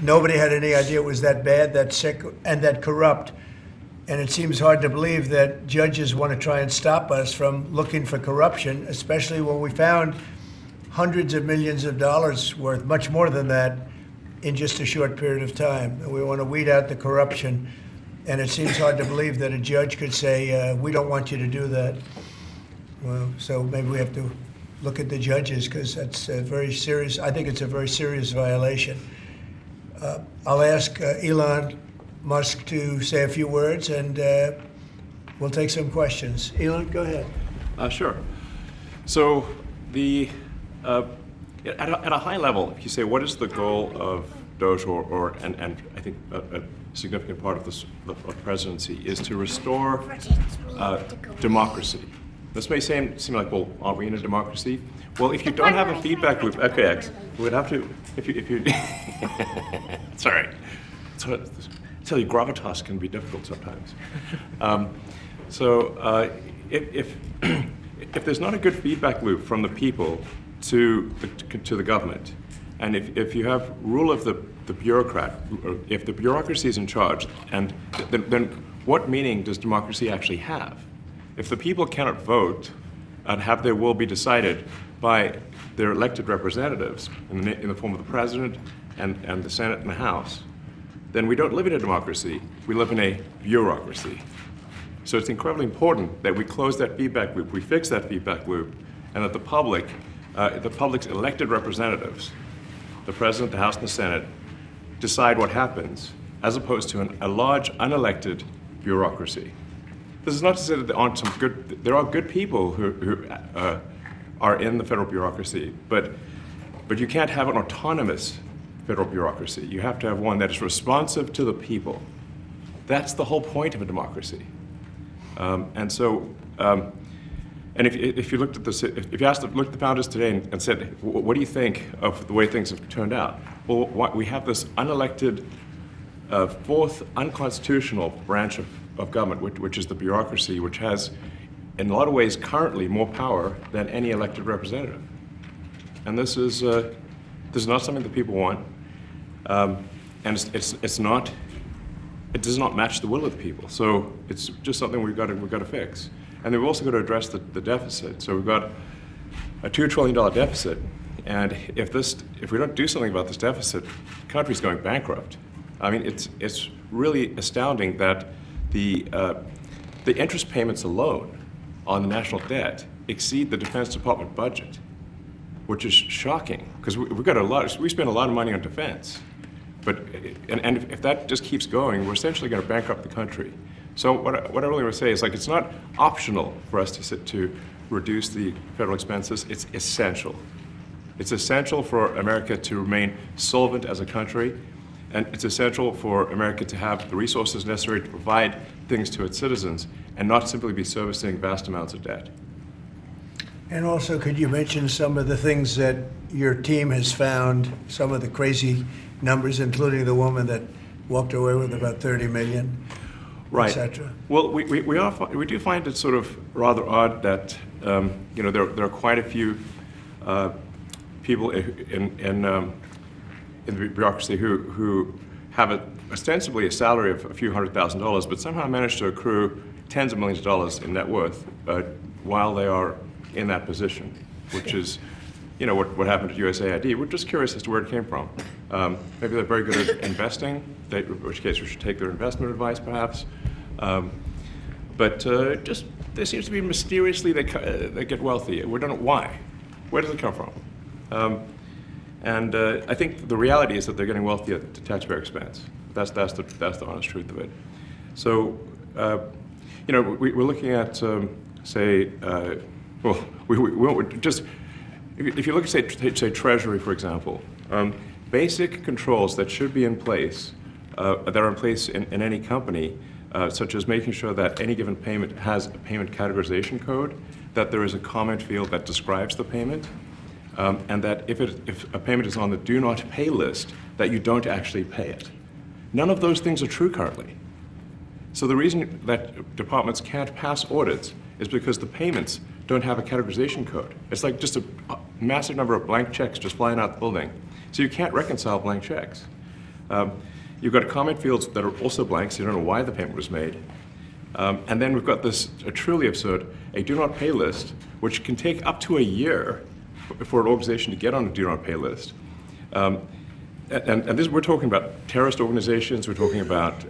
nobody had any idea it was that bad, that sick, and that corrupt. And it seems hard to believe that judges want to try and stop us from looking for corruption, especially when we found hundreds of millions of dollars worth, much more than that, in just a short period of time. And we want to weed out the corruption. And it seems hard to believe that a judge could say, we don't want you to do that. Well, so maybe we have to look at the judges, because that's a very serious, I think it's a very serious violation. I'll ask Elon Musk to say a few words, and we'll take some questions. Elon, go ahead. Sure. So at a high level, if you say, what is the goal of DOGE, and I think a significant part of the presidency is to restore democracy. This may seem like, well, aren't we in a democracy? Well, if you don't have a feedback loop, okay, X, we would have to, if you it's all right. I tell you, gravitas can be difficult sometimes. If there's not a good feedback loop from the people to the government, and if you have rule of the bureaucrat, or if the bureaucracy is in charge, and then what meaning does democracy actually have? If the people cannot vote and have their will be decided by their elected representatives in the form of the president and the Senate and the House, then we don't live in a democracy, we live in a bureaucracy. So it's incredibly important that we close that feedback loop, we fix that feedback loop, and that the public's elected representatives, the president, the House, and the Senate, decide what happens, as opposed to a large unelected bureaucracy. This is not to say that there are good people who are in the federal bureaucracy, but you can't have an autonomous federal bureaucracy. You have to have one that is responsive to the people. That's the whole point of a democracy. And if you looked at if you looked at the founders today and said, what do you think of the way things have turned out? Well, we have this unelected, fourth unconstitutional branch of government, which is the bureaucracy, which has, in a lot of ways, currently more power than any elected representative. And this is not something that people want, and it does not match the will of the people. So it's just something we've got to fix. And then we've also got to address the deficit. So we've got a $2 trillion deficit, and if we don't do something about this deficit, the country's going bankrupt. I mean, it's really astounding that the interest payments alone on the national debt exceed the Defense Department budget, which is shocking, because we spend a lot of money on defense. And if that just keeps going, we're essentially going to bankrupt the country. So what I really want to say is, like, it's not optional for us to reduce the federal expenses. It's essential. It's essential for America to remain solvent as a country, and it's essential for America to have the resources necessary to provide things to its citizens and not simply be servicing vast amounts of debt. And also, could you mention some of the things that your team has found, some of the crazy numbers, including the woman that walked away with about 30 million, right, et cetera? Well, we do find it sort of rather odd that there are quite a few people in the bureaucracy who have ostensibly a salary of a few $100,000, but somehow manage to accrue tens of millions of dollars in net worth while they are in that position, which is, what happened to USAID. We're just curious as to where it came from. Maybe they're very good at investing, in which case we should take their investment advice, perhaps. But there seems to be mysteriously they get wealthy. We don't know why. Where does it come from? And I think the reality is that they're getting wealthy at the taxpayer expense. That's the honest truth of it. So, we're looking at, if you look at, say, Treasury, for example, basic controls that should be in place, that are in place in any company, such as making sure that any given payment has a payment categorization code, that there is a comment field that describes the payment, and that if a payment is on the do not pay list, that you don't actually pay it. None of those things are true currently. So the reason that departments can't pass audits is because the payments don't have a categorization code. It's like just a massive number of blank checks just flying out the building. So you can't reconcile blank checks. You've got comment fields that are also blank, so you don't know why the payment was made. And then we've got this truly absurd, a do not pay list, which can take up to a year for an organization to get on a do not pay list. And this, we're talking about terrorist organizations, we're talking about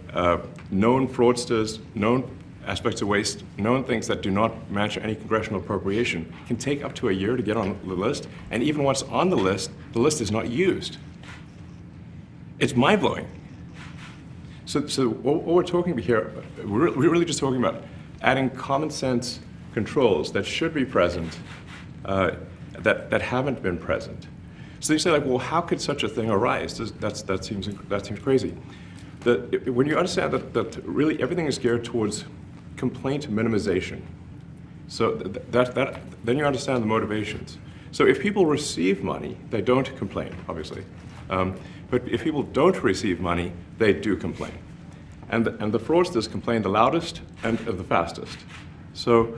known fraudsters, known aspects of waste, known things that do not match any congressional appropriation, can take up to a year to get on the list, and even once on the list is not used. It's mind-blowing. So what we're talking about here, we're really just talking about adding common sense controls that should be present, that haven't been present. So you say, like, well, how could such a thing arise? That seems crazy. When you understand that really everything is geared towards complaint minimization, so then you understand the motivations. So if people receive money, they don't complain, obviously. But if people don't receive money, they do complain. And the fraudsters complain the loudest and the fastest. So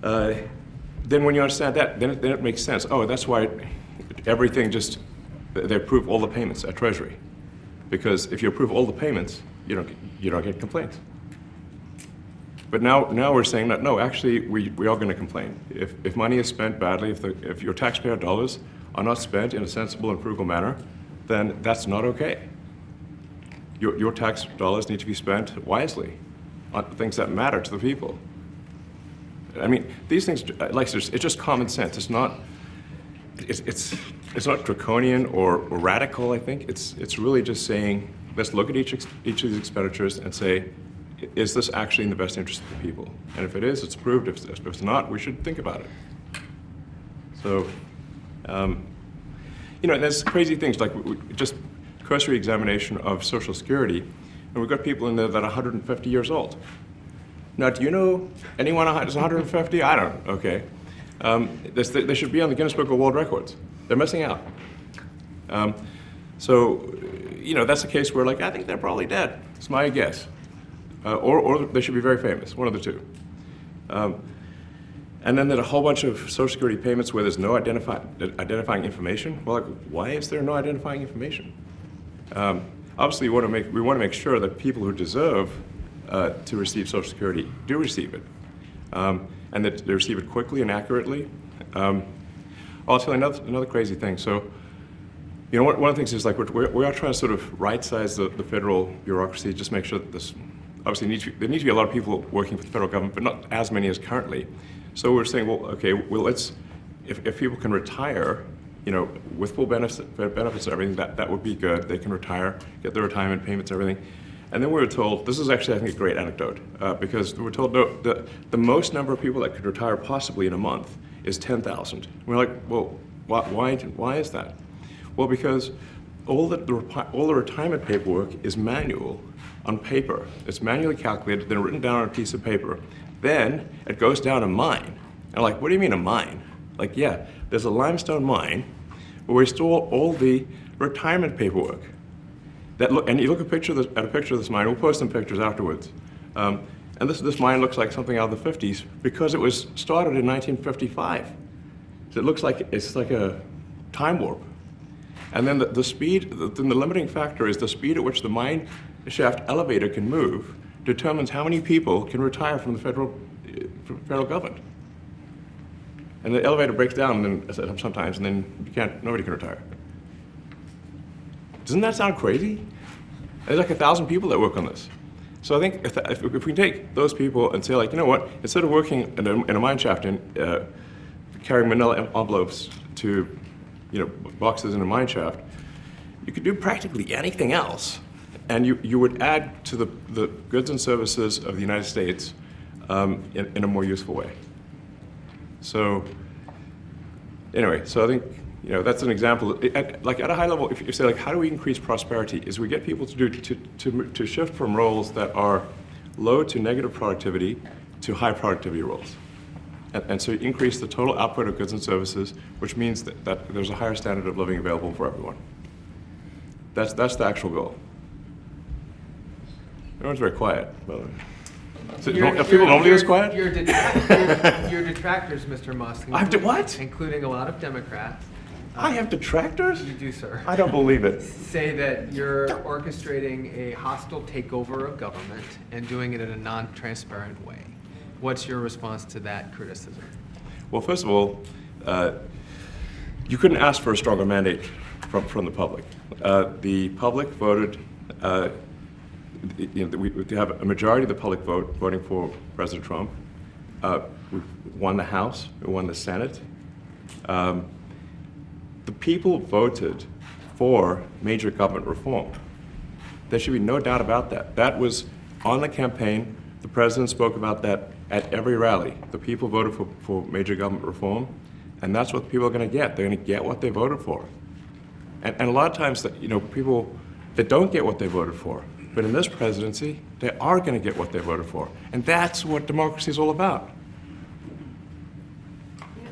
then when you understand that, then it makes sense. Oh, that's why everything they approve all the payments at Treasury. Because if you approve all the payments, you don't get complaints. But now we're saying that, no, actually, we are going to complain. If money is spent badly, if your taxpayer dollars are not spent in a sensible and frugal manner, then that's not okay. Your tax dollars need to be spent wisely on things that matter to the people. I mean, these things, like, it's just common sense. It's not draconian or radical, I think. It's really just saying, let's look at each of these expenditures and say, is this actually in the best interest of the people? And if it is, it's approved. If it's not, we should think about it. So, there's crazy things like just cursory examination of Social Security, and we've got people in there that are 150 years old. Now, do you know anyone who's 150? I don't. Okay. They should be on the Guinness Book of World Records. They're missing out. So, that's a case where, like, I think they're probably dead. It's my guess. Or they should be very famous, one of the two. And then there's a whole bunch of Social Security payments where there's no identifying information. Well, like, why is there no identifying information? Obviously, we want to make sure that people who deserve to receive Social Security do receive it, and that they receive it quickly and accurately. I'll tell you another crazy thing. So, one of the things is, like, we are trying to sort of right-size the federal bureaucracy, just make sure that this. Obviously, there need to be a lot of people working for the federal government, but not as many as currently. So we're saying, well, okay, if people can retire, with full benefits and everything, that would be good. They can retire, get their retirement payments, everything. And then we were told, this is actually, I think, a great anecdote, because we were told the most number of people that could retire possibly in a month is 10,000. We're like, well, why is that? Well, because all the retirement paperwork is manual on paper. It's manually calculated, then written down on a piece of paper. Then it goes down a mine. And like, what do you mean a mine? Like, yeah, there's a limestone mine where we store all the retirement paperwork. And you look at a picture of this mine. We'll post some pictures afterwards. And this mine looks like something out of the 50s because it was started in 1955. So it looks like it's like a time warp. And then the speed, the limiting factor is the speed at which the mine shaft elevator can move determines how many people can retire from the federal government. And the elevator breaks down sometimes, and then nobody can retire. Doesn't that sound crazy? There's like 1,000 people that work on this. So I think if we can take those people and say, like, you know what, instead of working in a mine shaft and carrying manila envelopes to boxes in a mine shaft, you could do practically anything else. And you would add to the goods and services of the United States in a more useful way. So anyway, so I think that's an example. At a high level, if you say, like, how do we increase prosperity? Is we get people to shift from roles that are low to negative productivity to high productivity roles. And so you increase the total output of goods and services, which means that there's a higher standard of living available for everyone. That's the actual goal. Everyone's very quiet. Are people normally this quiet? Your detractors, Mr. Musk, What? including a lot of Democrats, I have detractors? You do, sir. I don't believe it. Say that you're orchestrating a hostile takeover of government and doing it in a non-transparent way. What's your response to that criticism? Well, first of all, you couldn't ask for a stronger mandate from the public. The public voted, we have a majority of the public voting for President Trump. We won the House, we won the Senate. The people voted for major government reform. There should be no doubt about that. That was on the campaign. The president spoke about that at every rally. The people voted for major government reform, and that's what people are going to get. They're going to get what they voted for. And a lot of times, people that don't get what they voted for, but in this presidency, they are going to get what they voted for. And that's what democracy is all about.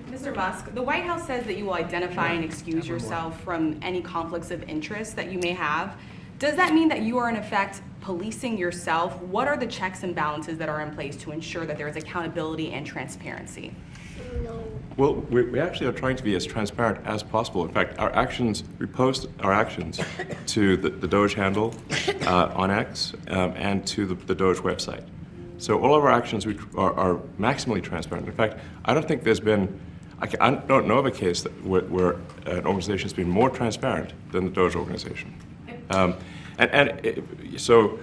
Mr. Musk, the White House says that you will identify and excuse yourself from any conflicts of interest that you may have. Does that mean that you are in effect policing yourself? What are the checks and balances that are in place to ensure that there is accountability and transparency? Well, we actually are trying to be as transparent as possible. In fact, we post our actions to the DOGE handle on X and to the DOGE website. So all of our actions are maximally transparent. In fact, I don't think there's been, I don't know of a case where an organization has been more transparent than the DOGE organization. So,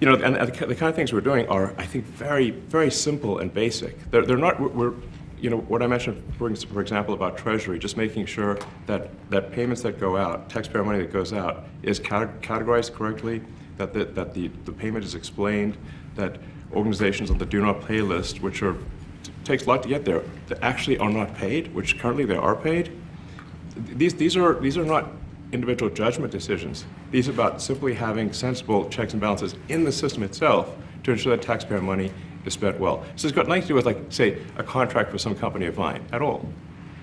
and the kind of things we're doing are, I think, very, very simple and basic. They're not, what I mentioned, for example, about Treasury, just making sure that payments that go out, taxpayer money that goes out, is categorized correctly, that the payment is explained, that organizations on the do not pay list, which takes a lot to get there, that actually are not paid, which currently they are paid. These are not individual judgment decisions. These are about simply having sensible checks and balances in the system itself to ensure that taxpayer money is spent well. So it's got nothing to do with, like, say, a contract for some company of mine at all.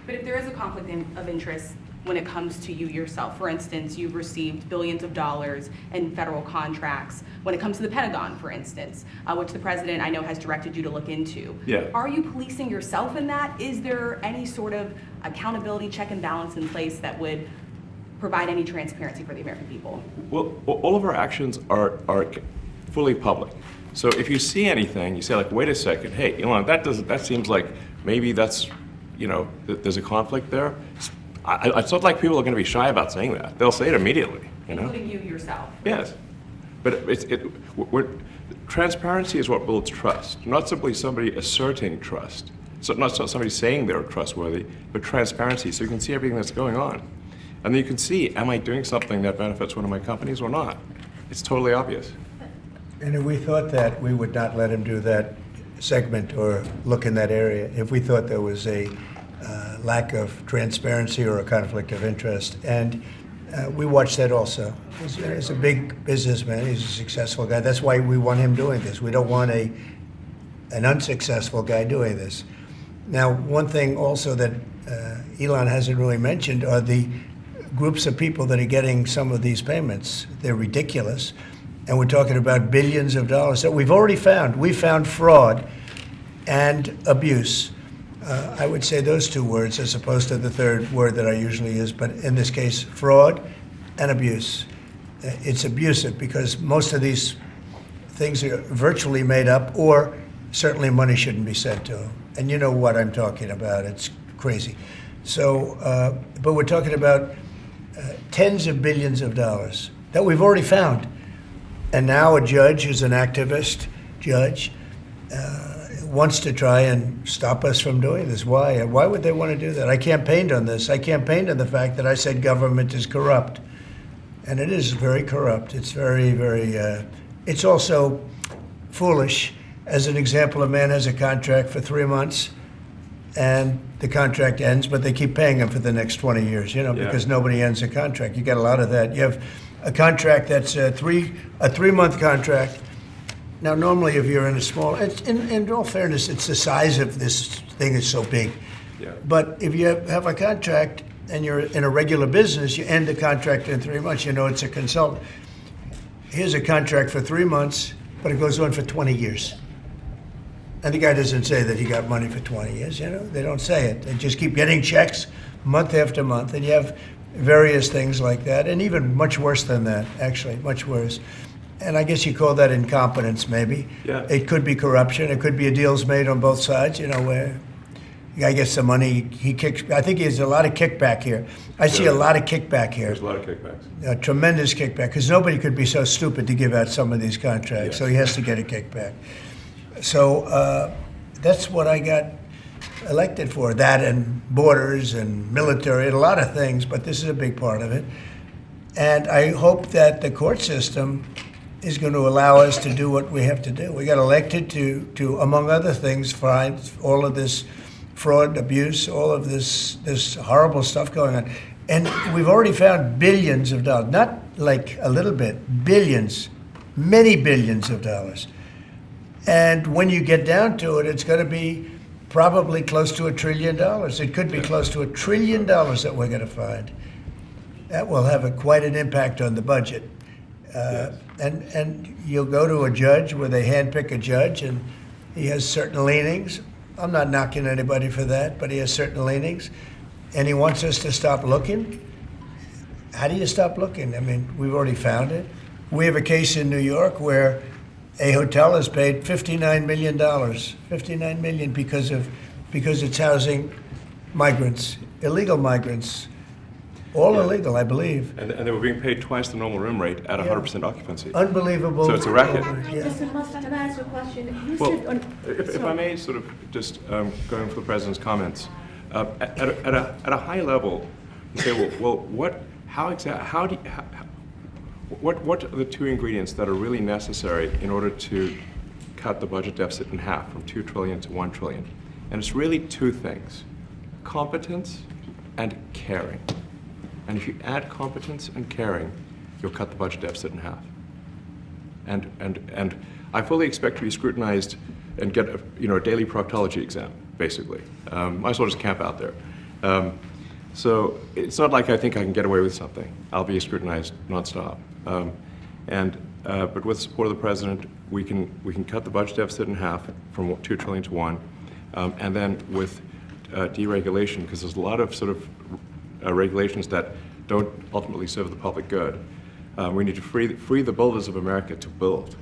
But if there is a conflict of interest when it comes to you yourself, for instance, you've received billions of dollars in federal contracts when it comes to the Pentagon, for instance, which the president, I know, has directed you to look into. Yeah. Are you policing yourself in that? Is there any sort of accountability check and balance in place that would provide any transparency for the American people? Well, all of our actions are fully public. So if you see anything, you say, like, wait a second, hey, Elon, that seems like maybe that's, there's a conflict there. It's not like people are going to be shy about saying that. They'll say it immediately. Including you yourself. Yes, but transparency is what builds trust, not simply somebody asserting trust. So not somebody saying they're trustworthy, but transparency, so you can see everything that's going on. And then you can see, am I doing something that benefits one of my companies or not? It's totally obvious. And if we thought that, we would not let him do that segment or look in that area if we thought there was a lack of transparency or a conflict of interest. And we watch that also. He's a big businessman. He's a successful guy. That's why we want him doing this. We don't want an unsuccessful guy doing this. Now, one thing also that Elon hasn't really mentioned are the groups of people that are getting some of these payments. They're ridiculous. And we're talking about billions of dollars that we've already found. We found fraud and abuse. I would say those two words as opposed to the third word that I usually use, but in this case, fraud and abuse. It's abusive because most of these things are virtually made up, or certainly money shouldn't be sent to them. And you know what I'm talking about. It's crazy. So, but we're talking about tens of billions of dollars that we've already found. And now a judge who's an activist judge wants to try and stop us from doing this. Why? Why would they want to do that? I campaigned on this. I campaigned on the fact that I said government is corrupt. And it is very corrupt. It's very, very, it's also foolish. As an example, a man has a contract for 3 months and the contract ends, but they keep paying him for the next 20 years, because nobody ends a contract. You get a lot of that. You have a contract that's a 3-month contract. Now, normally, if you're in a small, in all fairness, it's the size of this thing is so big. Yeah. But if you have a contract and you're in a regular business, you end the contract in 3 months. It's a consultant. Here's a contract for 3 months, but it goes on for 20 years. And the guy doesn't say that he got money for 20 years, you know? They don't say it. They just keep getting checks month after month. And you have various things like that, and even much worse than that, actually, much worse. And I guess you call that incompetence, maybe. Yeah. It could be corruption. It could be a deals made on both sides, you know, where the guy gets the money, he kicks. I think there's a lot of kickback here. I see a lot of kickback here. There's a lot of kickbacks. A tremendous kickback, because nobody could be so stupid to give out some of these contracts, Yes. so he has to get a kickback. So that's what I got elected for, that and borders and military and a lot of things, but this is a big part of it. And I hope that the court system is going to allow us to do what we have to do. We got elected to among other things, find all of this fraud, abuse, all of this horrible stuff going on. And we've already found billions of dollars, not like a little bit, billions, many billions of dollars. And when you get down to it, it's going to be probably close to $1 trillion. It could be close to $1 trillion that we're going to find. That will have quite an impact on the budget. And you'll go to a judge where they handpick a judge, and he has certain leanings. I'm not knocking anybody for that, but he has certain leanings, and he wants us to stop looking. How do you stop looking? I mean, we've already found it. We have a case in New York where a hotel has paid $59 million, $59 million because it's housing migrants, illegal migrants, all illegal, I believe. And they were being paid twice the normal room rate at 100% occupancy. Unbelievable. So it's a racket. Yeah. Mr. Musk, can I ask you a question? You Well, said on- if I may sort of just going for the president's comments, at a high level, say, what are the two ingredients that are really necessary in order to cut the budget deficit in half from 2 trillion to 1 trillion? And it's really two things: competence and caring. And if you add competence and caring, you'll cut the budget deficit in half. And I fully expect to be scrutinized and get a daily proctology exam, basically. Might as well just camp out there. So it's not like I think I can get away with something. I'll be scrutinized nonstop. But with the support of the president, we can cut the budget deficit in half from 2 trillion to 1, and then with deregulation, because there's a lot of sort of regulations that don't ultimately serve the public good. We need to free the builders of America to build.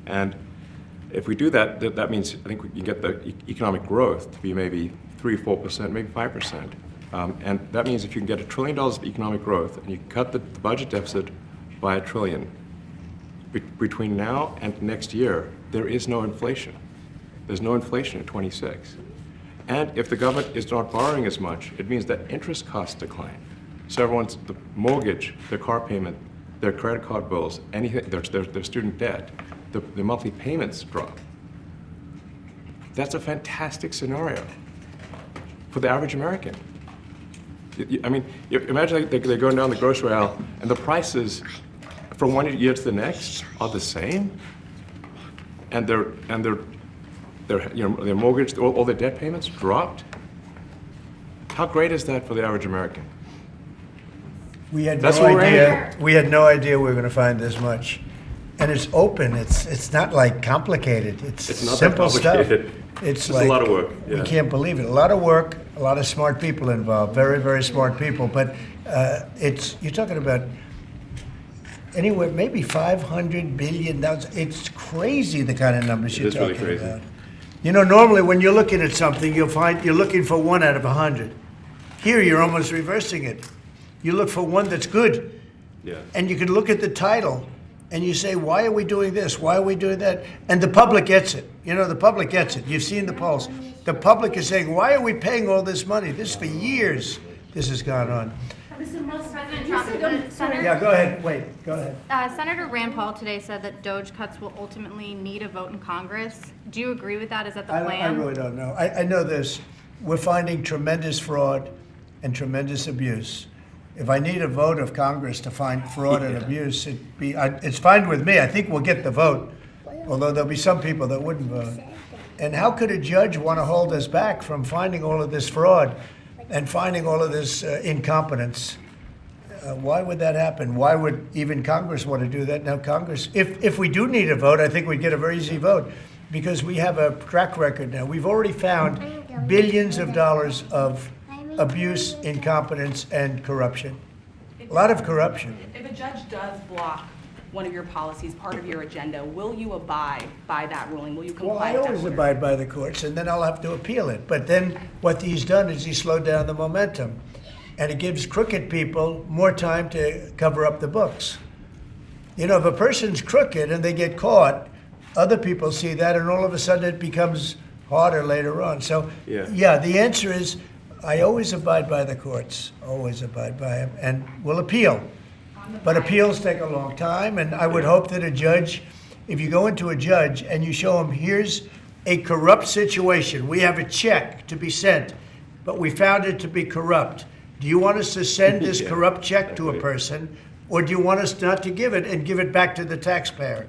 And if we do that, that means I think we can get the economic growth to be maybe 3, 4%, maybe 5%. And that means if you can get $1 trillion of economic growth and you can cut the budget deficit by $1 trillion, between now and next year, there is no inflation. There's no inflation in 26. And if the government is not borrowing as much, it means that interest costs decline. So everyone's, the mortgage, their car payment, their credit card bills, anything, their student debt, the monthly payments drop. That's a fantastic scenario for the average American. I mean, imagine they're going down the grocery aisle and the prices from one year to the next are the same, and their mortgage, all their debt payments dropped. How great is that for the average American? We had That's no what we're idea. We had no idea we were going to find this much, and it's open. It's not like complicated. It's not that simple complicated. stuff. It's Just like a lot of work. Yeah. We can't believe it. A lot of work. A lot of smart people involved. Very, very smart people. But you're talking about anywhere maybe $500 billion. It's crazy the kind of numbers you're is really talking crazy. about. You know, normally when you're looking at something, you'll find you're looking for 1 out of 100. Here, you're almost reversing it. You look for one that's good. Yeah. And you can look at the title and you say, why are we doing this? Why are we doing that? And the public gets it. You know, the public gets it. You've seen the polls. The public is saying, why are we paying all this money? This for years, this has gone on. Mr. Musk, President you Trump, said the on- Senator- Yeah, go ahead. Wait, go ahead. Senator Rand Paul today said that DOGE cuts will ultimately need a vote in Congress. Do you agree with that? Is that the I plan? really don't know. I know this. We're finding tremendous fraud and tremendous abuse. If I need a vote of Congress to find fraud and abuse, it's fine with me. I think we'll get the vote, although there'll be some people that wouldn't vote. And how could a judge want to hold us back from finding all of this fraud and finding all of this incompetence? Why would that happen? Why would even Congress want to do that? Now, Congress, if we do need a vote, I think we'd get a very easy vote. because we have a track record now. We've already found billions of dollars of abuse, incompetence, and corruption. A lot of corruption. If a judge does block one of your policies, part of your agenda, will you abide by that ruling? Will you comply? Well, I with that always order? abide by the courts, and then I'll have to appeal it. But then what he's done is he slowed down the momentum. And it gives crooked people more time to cover up the books. You know, if a person's crooked and they get caught, other people see that, and all of a sudden it becomes harder later on. So, yeah, the answer is I always abide by the courts, always abide by them, and will appeal. But appeals take a long time, and I would hope that a judge, if you go into a judge and you show him, here's a corrupt situation, we have a check to be sent, but we found it to be corrupt. Do you want us to send this corrupt check to a person, or do you want us not to give it and give it back to the taxpayer?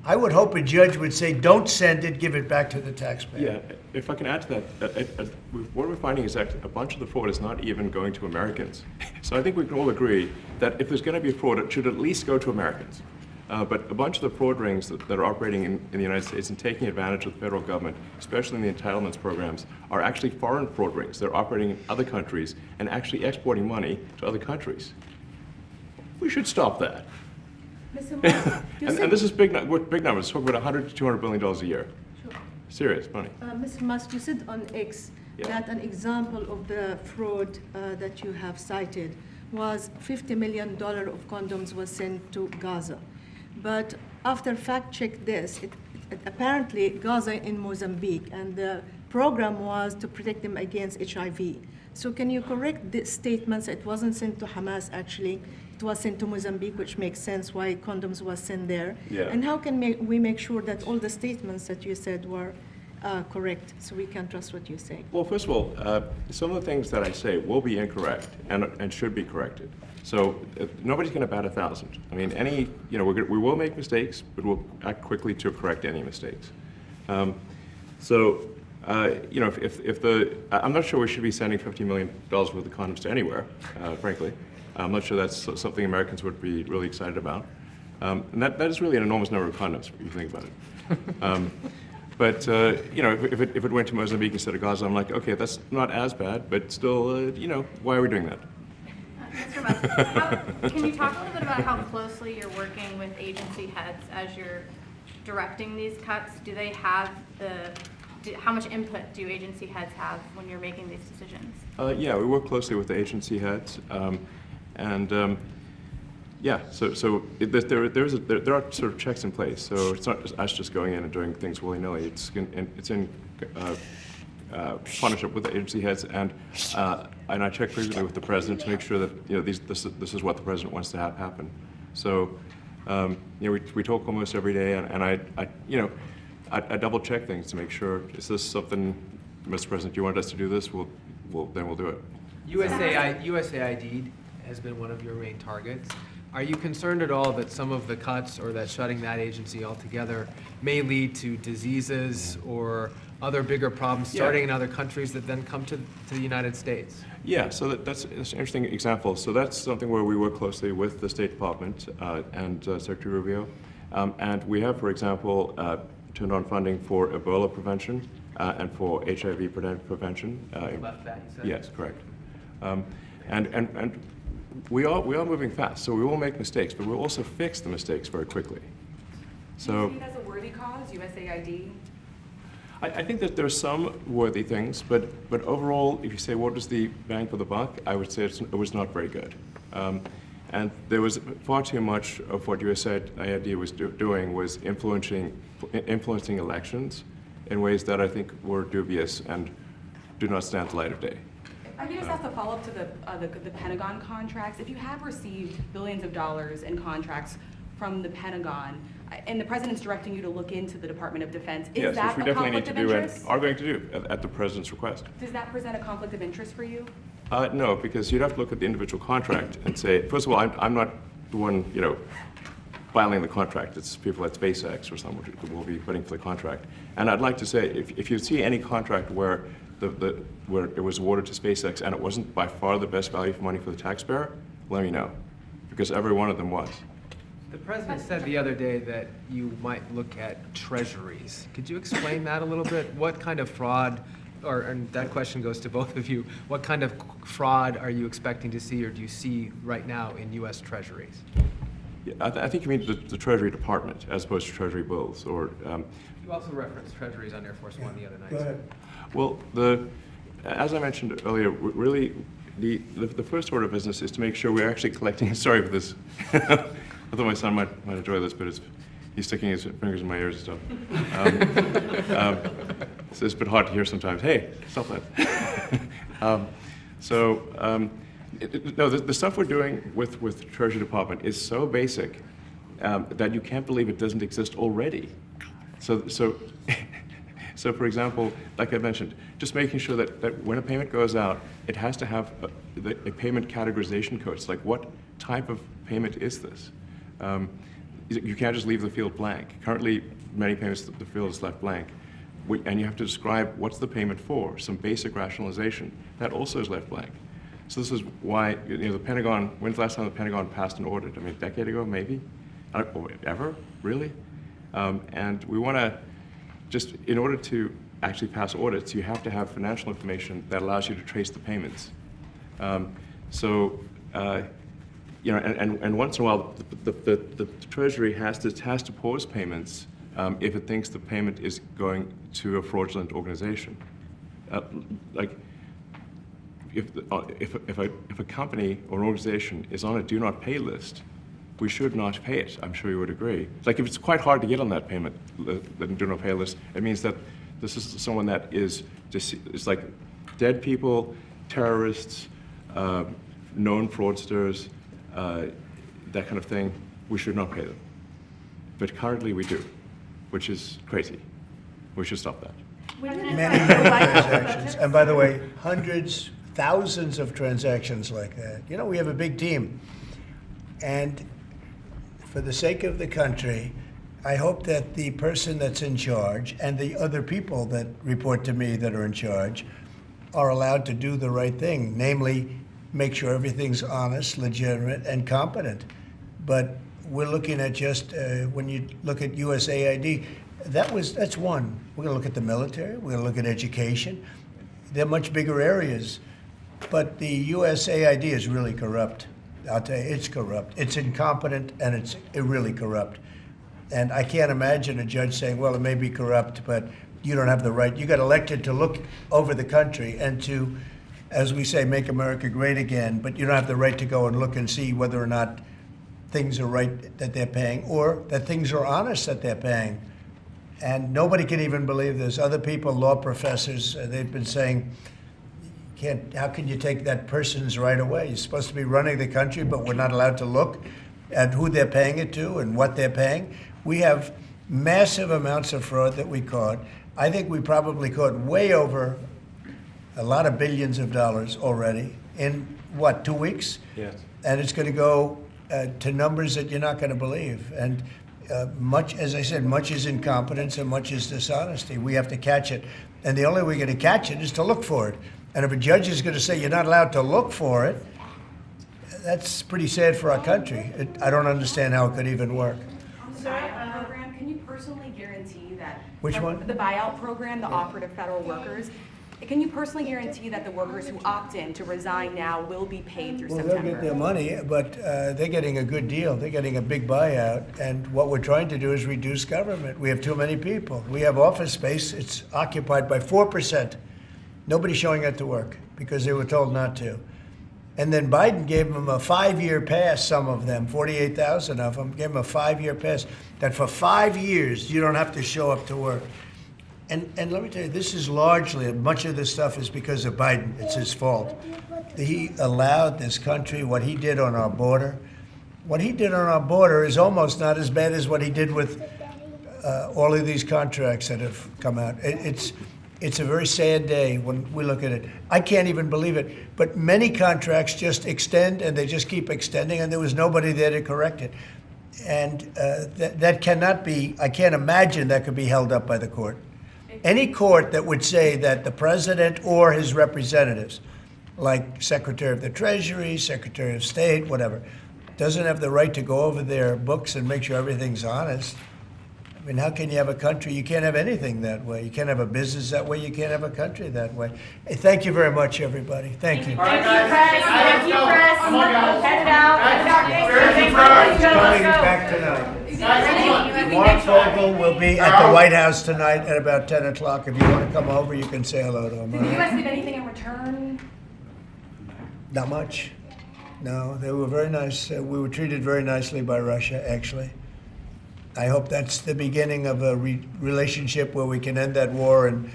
I would hope a judge would say, don't send it, give it back to the taxpayer. Yeah, if I can add to that, what we're finding is that a bunch of the fraud is not even going to Americans. So I think we can all agree that if there's going to be fraud, it should at least go to Americans. But a bunch of the fraud rings that are operating in the United States and taking advantage of the federal government, especially in the entitlements programs, are actually foreign fraud rings. They're operating in other countries and actually exporting money to other countries. We should stop that. Mr. Musk, And this is big numbers. Talk about $100 to $200 billion a year. Sure. Serious money. Mr. Musk, you said on X that an example of the fraud that you have cited was $50 million of condoms was sent to Gaza. But after fact check this, apparently Gaza in Mozambique, and the program was to protect them against HIV. So can you correct the statements? It wasn't sent to Hamas actually. It was sent to Mozambique, which makes sense why condoms was sent there. Yeah. And how can we make sure that all the statements that you said were correct, so we can trust what you say? Well, first of all, some of the things that I say will be incorrect and should be corrected. So nobody's going to bat 1,000. I mean, we will make mistakes, but we'll act quickly to correct any mistakes. I'm not sure we should be sending $50 million worth of condoms to anywhere, frankly. I'm not sure that's something Americans would be really excited about. And that is really an enormous number of condoms, if you think about it. If it went to Mozambique instead of Gaza, I'm like, okay, that's not as bad, but still, why are we doing that? Mr. Musk, can you talk a little bit about how closely you're working with agency heads as you're directing these cuts? Do they have how much input do agency heads have when you're making these decisions? Yeah, we work closely with the agency heads. There are sort of checks in place. So it's not just us just going in and doing things willy-nilly. It's in partnership with the agency heads, and I check frequently with the president to make sure that this is what the president wants to have happen. So we talk almost every day, and I double check things to make sure, is this something, Mr. President, you want us to do this? Then we'll do it. USAID has been one of your main targets. Are you concerned at all that some of the cuts or that shutting that agency altogether may lead to diseases or other bigger problems starting in other countries that then come to the United States? Yeah, so that's an interesting example. So that's something where we work closely with the State Department and Secretary Rubio. And we have, for example, turned on funding for Ebola prevention and for HIV prevention. Left that, you said? Yes, correct. And we are moving fast, so we will make mistakes, but we'll also fix the mistakes very quickly. So, do you see it as a worthy cause, USAID? I think that there are some worthy things, but overall, if you say what was the bang for the buck, I would say it was not very good. And there was far too much of what USAID was doing was influencing elections in ways that I think were dubious and do not stand the light of day. I can just ask a follow-up to the Pentagon contracts. If you have received billions of dollars in contracts from the Pentagon, and the president's directing you to look into the Department of Defense, is yes, that which we a definitely need conflict to of do interest? and are going to do at the president's request. Does that present a conflict of interest for you? No, because you'd have to look at the individual contract and say, first of all, I'm not the one, filing the contract. It's people at SpaceX or someone who will be putting for the contract. And I'd like to say, if you see any contract where where it was awarded to SpaceX and it wasn't by far the best value for money for the taxpayer, let me know, because every one of them was. The president said the other day that you might look at treasuries. Could you explain that a little bit? What kind of fraud, and that question goes to both of you, what kind of fraud are you expecting to see or do you see right now in U.S. treasuries? Yeah, I think you mean the Treasury Department as opposed to Treasury bills, or. You also referenced treasuries on Air Force One the other night. Go ahead. Well, as I mentioned earlier, really, the first order of business is to make sure we're actually collecting. Sorry for this. I thought my son might enjoy this, but he's sticking his fingers in my ears and stuff. So it's a bit hard to hear sometimes. Hey, stop that. No, the stuff we're doing with Treasury Department is so basic that you can't believe it doesn't exist already. So for example, like I mentioned, just making sure that when a payment goes out, it has to have a payment categorization code. It's like, what type of payment is this? You can't just leave the field blank. Currently, many payments, the field is left blank. And you have to describe what's the payment for, some basic rationalization. That also is left blank. So this is why, the Pentagon, when's the last time the Pentagon passed an audit? I mean, a decade ago, maybe? Ever? Really? And we want to just, in order to actually pass audits, you have to have financial information that allows you to trace the payments. And once in a while, the Treasury has to pause payments if it thinks the payment is going to a fraudulent organization. If a company or an organization is on a do not pay list, we should not pay it. I'm sure you would agree. Like, if it's quite hard to get on that payment, the do not pay list, it means that this is someone that is just, it's like dead people, terrorists, known fraudsters, that kind of thing. We should not pay them. But currently we do, which is crazy. We should stop that. Many transactions. And by the way, hundreds, thousands of transactions like that. We have a big team. And for the sake of the country, I hope that the person that's in charge and the other people that report to me that are in charge are allowed to do the right thing, namely make sure everything's honest, legitimate, and competent. But we're looking at just, when you look at USAID, that's one. We're going to look at the military. We're going to look at education. They're much bigger areas. But the USAID is really corrupt. I'll tell you, it's corrupt. It's incompetent, and it's really corrupt. And I can't imagine a judge saying, well, it may be corrupt, but you don't have the right. You got elected to look over the country and to, as we say, make America great again, but you don't have the right to go and look and see whether or not things are right that they're paying or that things are honest that they're paying. And nobody can even believe this. Other people, law professors, they've been saying, how can you take that person's right away? You're supposed to be running the country, but we're not allowed to look at who they're paying it to and what they're paying. We have massive amounts of fraud that we caught. I think we probably caught way over a lot of billions of dollars already in, 2 weeks? Yes. And it's going to go to numbers that you're not going to believe. And much, as I said, much is incompetence and much is dishonesty. We have to catch it. And the only way we're going to catch it is to look for it. And if a judge is going to say you're not allowed to look for it, that's pretty sad for our country. I don't understand how it could even work. On the buyout program, can you personally guarantee that? Which one? The buyout program, the operative federal workers. Can you personally guarantee that the workers who opt in to resign now will be paid through September? Well, they'll get their money, but they're getting a good deal. They're getting a big buyout. And what we're trying to do is reduce government. We have too many people. We have office space. It's occupied by 4%. Nobody's showing up to work because they were told not to. And then Biden gave them a 5-year pass, some of them, 48,000 of them, gave them a 5-year pass, that for 5 years you don't have to show up to work. And let me tell you, this is largely, much of this stuff is because of Biden. It's his fault. He allowed this country, what he did on our border. What he did on our border is almost not as bad as what he did with all of these contracts that have come out. It's a very sad day when we look at it. I can't even believe it. But many contracts just extend, and they just keep extending, and there was nobody there to correct it. And that cannot be, I can't imagine that could be held up by the court. Any court that would say that the president or his representatives, like Secretary of the Treasury, Secretary of State, whatever, doesn't have the right to go over their books and make sure everything's honest. I mean, how can you have a country? You can't have anything that way. You can't have a business that way. You can't have a country that way. Hey, thank you very much, everybody. Thank you. Thank you, press. Thank you, press. Head it out. Coming back tonight. Mark Vogel will be at the White House tonight at about 10 o'clock. If you want to come over, you can say hello to him. Did the U.S. give anything in return? Not much. No, they were very nice. We were treated very nicely by Russia, actually. I hope that's the beginning of a relationship where we can end that war and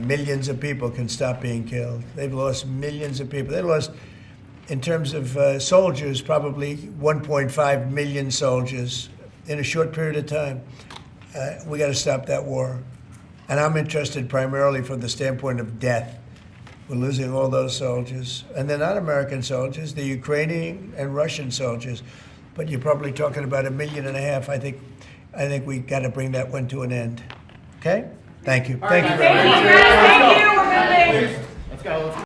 millions of people can stop being killed. They've lost millions of people. They lost, in terms of soldiers, probably 1.5 million soldiers in a short period of time. We got to stop that war. And I'm interested primarily from the standpoint of death. We're losing all those soldiers. And they're not American soldiers, they're Ukrainian and Russian soldiers. But you're probably talking about 1.5 million. I think we got to bring that one to an end. Okay? Thank you. Thank you very much. Thank you. We're moving.